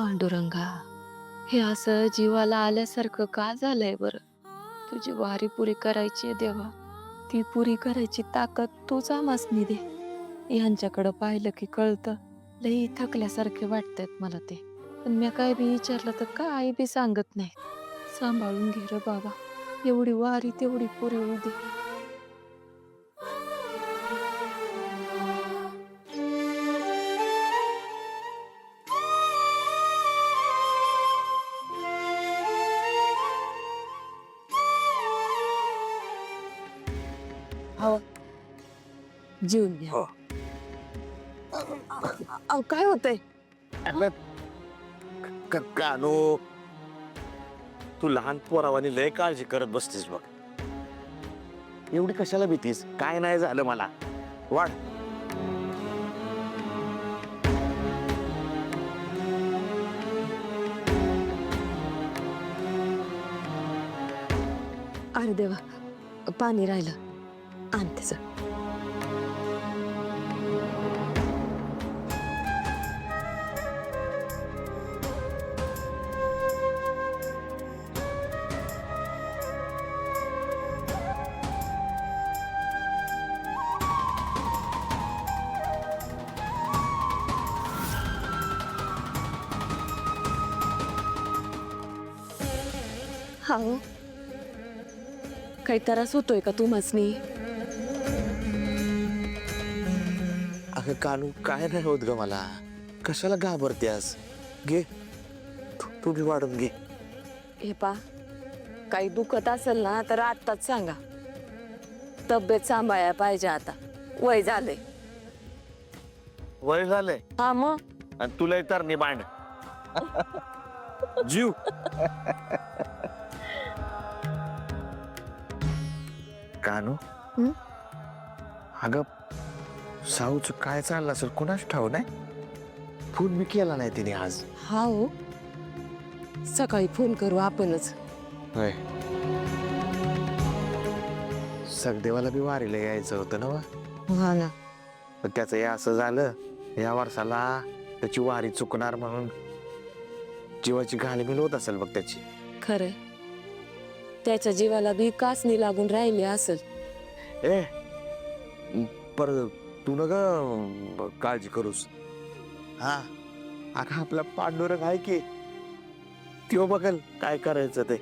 पांडुरंगा, हे असं जीवाला आल्यासारखं का झालंय बरं? तुझी वारी पुरी करायची आहे देवा. ती पुरी करायची ताकद तूच आम्हासनी दे. यांच्याकडं पाहिलं की कळतं, लई थकल्यासारखे वाटतायत मला ते. पण मी काय बी विचारलं तर काय बी सांगत नाही. सांभाळून घे रे बाबा. एवढी वारी तेवढी पुरी होऊ दे. हो, जेवून घ्या. हो. अहो काय होतंय? कानू, तू लहान पोरावानी लय काळजी करत बसतीस बघ. एवढी कशाला भीतीस? काय नाही झालं मला. वाढ. अरे देवा, पाणी राहिलं, आणतेच. हा हो, काही त्रास होतोय का तुम्हासनी? अगं कानू, काय नाही होत ग मला. कशाला घाबरतेस? घे, तू बी वाढून घे. हे पा, काही दुखत असेल ना तर आत्ताच सांगा. तब्येत सांभाळायला पाहिजे आता, वय झालंय. वय झालंय हा मग आणि तुला तर नाही बांड. जीव. कानू, हं? अगं साऊच काय चाललं असेल कुणाच ठाऊ नाही. फोन मी केला नाही तिने आज. हा हो, सकाळी फोन करू आपणच. होय. सगदेवाला बी वारीला यायचं होतं ना. हा ना. पण त्याचं हे असं झालं, या वर्षाला त्याची वारी चुकणार म्हणून जीवाची घालमेल होत असेल बघ त्याची. खरंय, त्याच्या जीवाला बी कासनी लागून राहिली असेल. ए पर तू न ग काळजी करूस. हा, अगं आपला पांडुरंग आहे की, त्यो बघल काय करायचं ते.